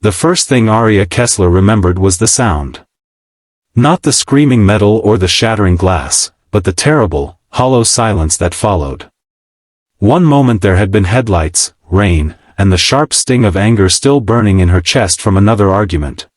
The first thing Aria Kessler remembered was the sound. Not the screaming metal or the shattering glass, but the terrible, hollow silence that followed. One moment there had been headlights, rain, and the sharp sting of anger still burning in her chest from another argument.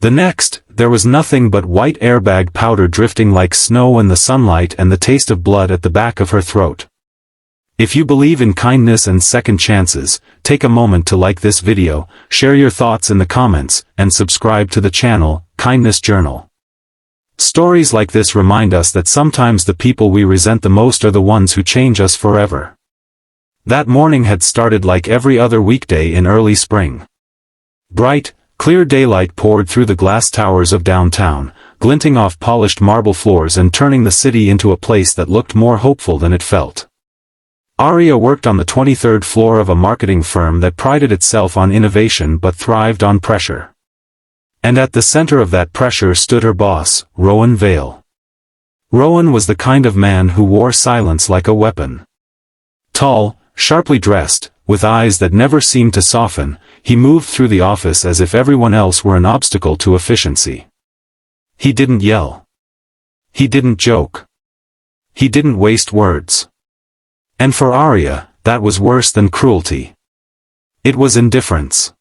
The next, there was nothing but white airbag powder drifting like snow in the sunlight and the taste of blood at the back of her throat. If you believe in kindness and second chances, take a moment to like this video, share your thoughts in the comments, and subscribe to the channel, Kindness Journal. Stories like this remind us that sometimes the people we resent the most are the ones who change us forever. That morning had started like every other weekday in early spring. Bright, clear daylight poured through the glass towers of downtown, glinting off polished marble floors and turning the city into a place that looked more hopeful than it felt. Aria worked on the 23rd floor of a marketing firm that prided itself on innovation but thrived on pressure. And at the center of that pressure stood her boss, Rowan Vale. Rowan was the kind of man who wore silence like a weapon. Tall, sharply dressed, with eyes that never seemed to soften, he moved through the office as if everyone else were an obstacle to efficiency. He didn't yell. He didn't joke. He didn't waste words. And for Aria, that was worse than cruelty. It was indifference.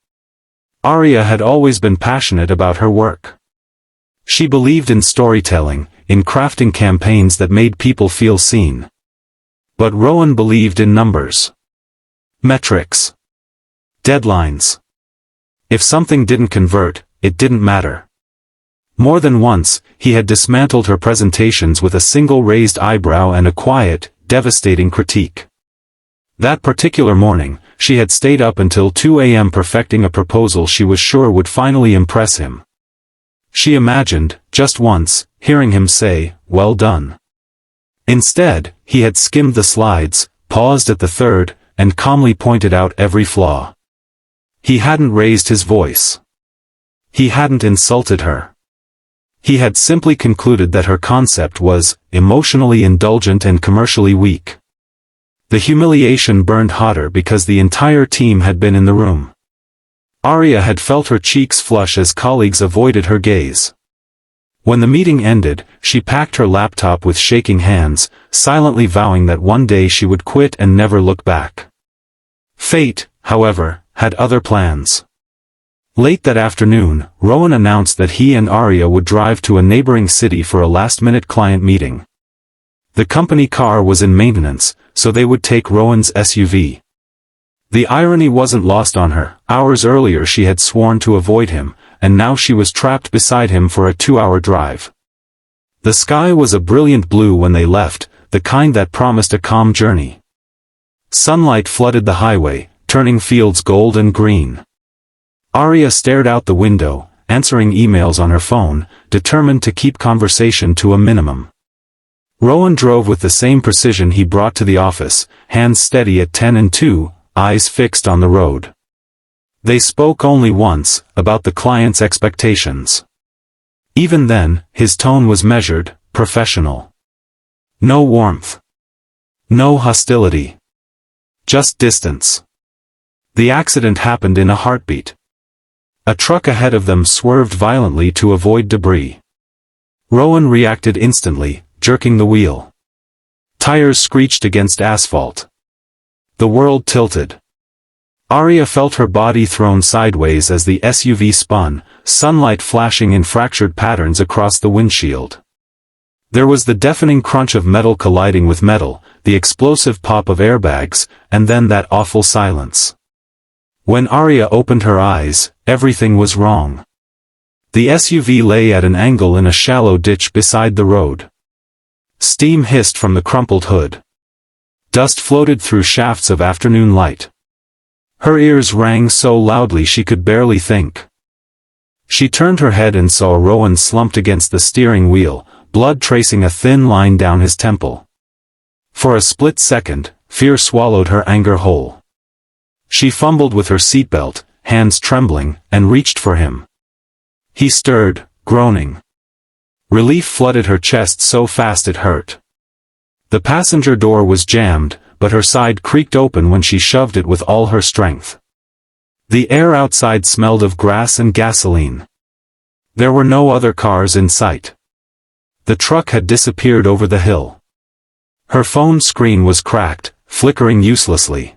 Aria had always been passionate about her work. She believed in storytelling, in crafting campaigns that made people feel seen. But Rowan believed in numbers. Metrics. Deadlines. If something didn't convert, it didn't matter. More than once, he had dismantled her presentations with a single raised eyebrow and a quiet, devastating critique. That particular morning, she had stayed up until 2 a.m. perfecting a proposal she was sure would finally impress him. She imagined, just once, hearing him say, "Well done." Instead, he had skimmed the slides, paused at the third, and calmly pointed out every flaw. He hadn't raised his voice. He hadn't insulted her. He had simply concluded that her concept was emotionally indulgent and commercially weak. The humiliation burned hotter because the entire team had been in the room. Aria had felt her cheeks flush as colleagues avoided her gaze. When the meeting ended, she packed her laptop with shaking hands, silently vowing that one day she would quit and never look back. Fate, however, had other plans. Late that afternoon, Rowan announced that he and Aria would drive to a neighboring city for a last-minute client meeting. The company car was in maintenance, so they would take Rowan's SUV. The irony wasn't lost on her. Hours earlier she had sworn to avoid him, and now she was trapped beside him for a 2-hour drive. The sky was a brilliant blue when they left, the kind that promised a calm journey. Sunlight flooded the highway, turning fields gold and green. Aria stared out the window, answering emails on her phone, determined to keep conversation to a minimum. Rowan drove with the same precision he brought to the office, hands steady at 10 and 2, eyes fixed on the road. They spoke only once, about the client's expectations. Even then, his tone was measured, professional. No warmth. No hostility. Just distance. The accident happened in a heartbeat. A truck ahead of them swerved violently to avoid debris. Rowan reacted instantly, jerking the wheel. Tires screeched against asphalt. The world tilted. Aria felt her body thrown sideways as the SUV spun, sunlight flashing in fractured patterns across the windshield. There was the deafening crunch of metal colliding with metal, the explosive pop of airbags, and then that awful silence. When Aria opened her eyes, everything was wrong. The SUV lay at an angle in a shallow ditch beside the road. Steam hissed from the crumpled hood. Dust floated through shafts of afternoon light. Her ears rang so loudly she could barely think. She turned her head and saw Rowan slumped against the steering wheel, blood tracing a thin line down his temple. For a split second, fear swallowed her anger whole. She fumbled with her seatbelt, hands trembling, and reached for him. He stirred, groaning. Relief flooded her chest so fast it hurt. The passenger door was jammed, but her side creaked open when she shoved it with all her strength. The air outside smelled of grass and gasoline. There were no other cars in sight. The truck had disappeared over the hill. Her phone screen was cracked, flickering uselessly.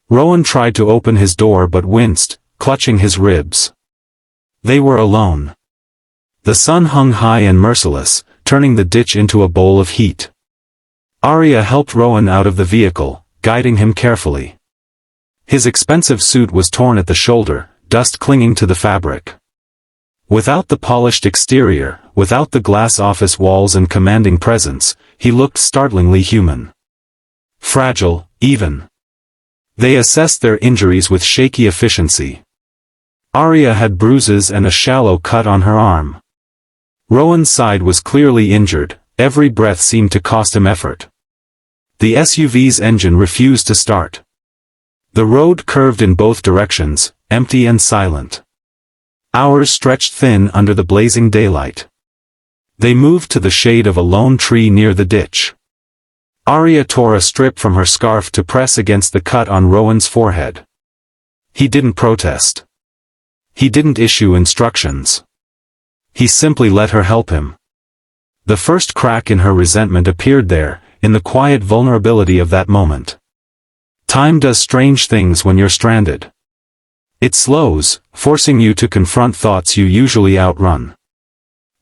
Rowan tried to open his door but winced, clutching his ribs. They were alone. The sun hung high and merciless, turning the ditch into a bowl of heat. Aria helped Rowan out of the vehicle, guiding him carefully. His expensive suit was torn at the shoulder, dust clinging to the fabric. Without the polished exterior, without the glass office walls and commanding presence, he looked startlingly human. Fragile, even. They assessed their injuries with shaky efficiency. Aria had bruises and a shallow cut on her arm. Rowan's side was clearly injured, every breath seemed to cost him effort. The SUV's engine refused to start. The road curved in both directions, empty and silent. Hours stretched thin under the blazing daylight. They moved to the shade of a lone tree near the ditch. Aria tore a strip from her scarf to press against the cut on Rowan's forehead. He didn't protest. He didn't issue instructions. He simply let her help him. The first crack in her resentment appeared there, in the quiet vulnerability of that moment. Time does strange things when you're stranded. It slows, forcing you to confront thoughts you usually outrun.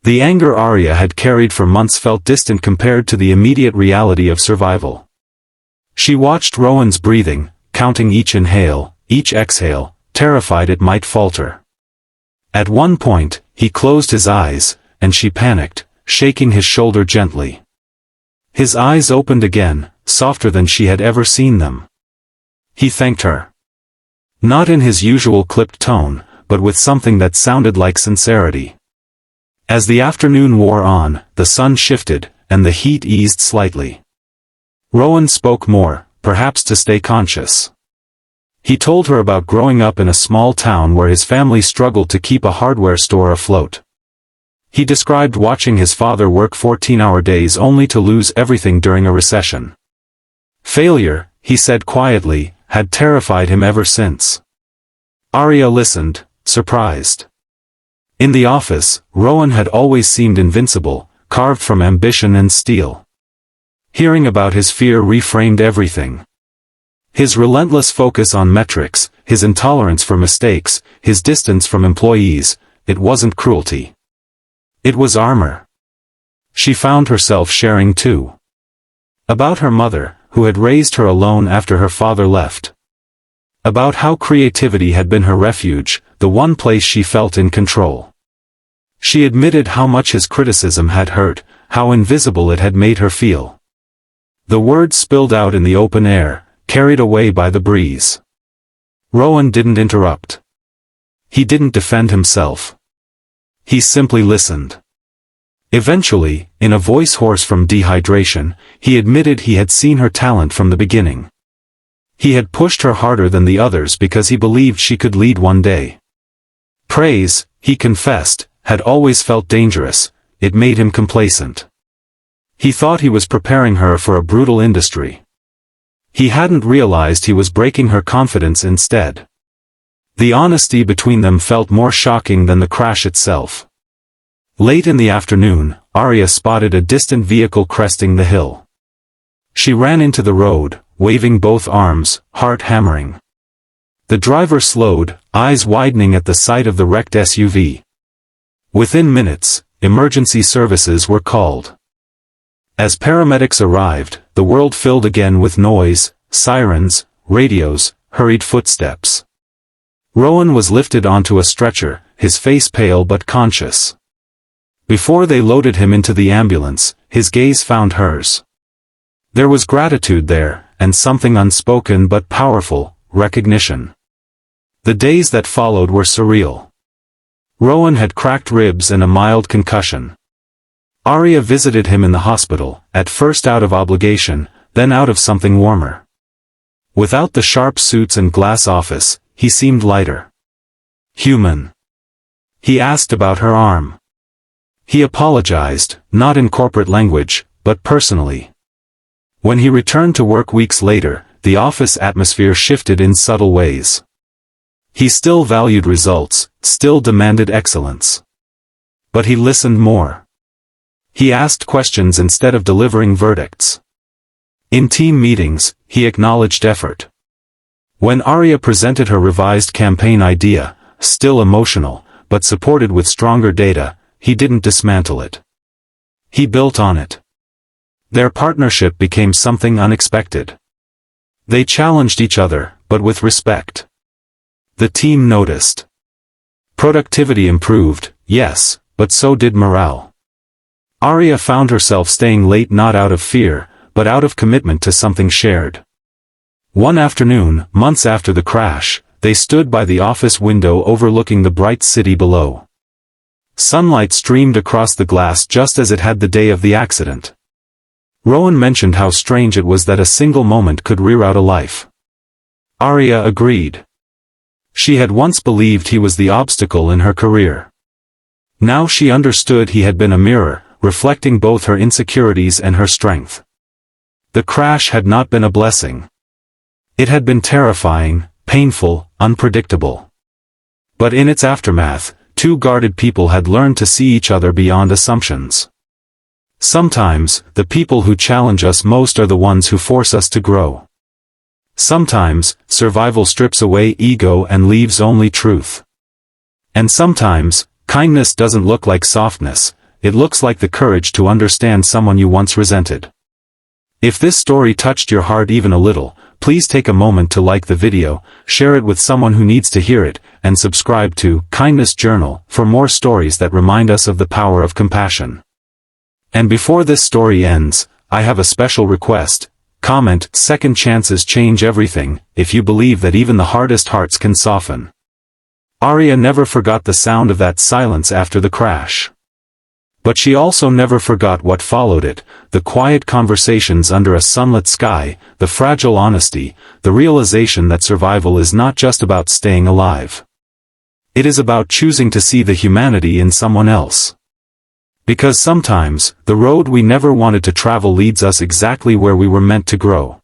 The anger Aria had carried for months felt distant compared to the immediate reality of survival. She watched Rowan's breathing, counting each inhale, each exhale, terrified it might falter. At one point, he closed his eyes, and she panicked, shaking his shoulder gently. His eyes opened again, softer than she had ever seen them. He thanked her. Not in his usual clipped tone, but with something that sounded like sincerity. As the afternoon wore on, the sun shifted, and the heat eased slightly. Rowan spoke more, perhaps to stay conscious. He told her about growing up in a small town where his family struggled to keep a hardware store afloat. He described watching his father work 14-hour days only to lose everything during a recession. Failure, he said quietly, had terrified him ever since. Aria listened, surprised. In the office, Rowan had always seemed invincible, carved from ambition and steel. Hearing about his fear reframed everything. His relentless focus on metrics, his intolerance for mistakes, his distance from employees, it wasn't cruelty. It was armor. She found herself sharing too. About her mother, who had raised her alone after her father left. About how creativity had been her refuge, the one place she felt in control. She admitted how much his criticism had hurt, how invisible it had made her feel. The words spilled out in the open air, carried away by the breeze. Rowan didn't interrupt. He didn't defend himself. He simply listened. Eventually, in a voice hoarse from dehydration, he admitted he had seen her talent from the beginning. He had pushed her harder than the others because he believed she could lead one day. Praise, he confessed, had always felt dangerous, it made him complacent. He thought he was preparing her for a brutal industry. He hadn't realized he was breaking her confidence instead. The honesty between them felt more shocking than the crash itself. Late in the afternoon, Aria spotted a distant vehicle cresting the hill. She ran into the road, waving both arms, heart hammering. The driver slowed, eyes widening at the sight of the wrecked SUV. Within minutes, emergency services were called. As paramedics arrived, the world filled again with noise, sirens, radios, hurried footsteps. Rowan was lifted onto a stretcher, his face pale but conscious. Before they loaded him into the ambulance, his gaze found hers. There was gratitude there, and something unspoken but powerful, recognition. The days that followed were surreal. Rowan had cracked ribs and a mild concussion. Aria visited him in the hospital, at first out of obligation, then out of something warmer. Without the sharp suits and glass office, he seemed lighter. Human. He asked about her arm. He apologized, not in corporate language, but personally. When he returned to work weeks later, the office atmosphere shifted in subtle ways. He still valued results, still demanded excellence. But he listened more. He asked questions instead of delivering verdicts. In team meetings, he acknowledged effort. When Aria presented her revised campaign idea, still emotional, but supported with stronger data, he didn't dismantle it. He built on it. Their partnership became something unexpected. They challenged each other, but with respect. The team noticed. Productivity improved, yes, but so did morale. Aria found herself staying late not out of fear, but out of commitment to something shared. One afternoon, months after the crash, they stood by the office window overlooking the bright city below. Sunlight streamed across the glass just as it had the day of the accident. Rowan mentioned how strange it was that a single moment could reroute a life. Aria agreed. She had once believed he was the obstacle in her career. Now she understood he had been a mirror, reflecting both her insecurities and her strength. The crash had not been a blessing. It had been terrifying, painful, unpredictable. But in its aftermath, two guarded people had learned to see each other beyond assumptions. Sometimes, the people who challenge us most are the ones who force us to grow. Sometimes, survival strips away ego and leaves only truth. And sometimes, kindness doesn't look like softness, it looks like the courage to understand someone you once resented. If this story touched your heart even a little, please take a moment to like the video, share it with someone who needs to hear it, and subscribe to Kindness Journal for more stories that remind us of the power of compassion. And before this story ends, I have a special request. Comment, "Second chances change everything," if you believe that even the hardest hearts can soften. Aria never forgot the sound of that silence after the crash. But she also never forgot what followed it, the quiet conversations under a sunlit sky, the fragile honesty, the realization that survival is not just about staying alive. It is about choosing to see the humanity in someone else. Because sometimes, the road we never wanted to travel leads us exactly where we were meant to grow.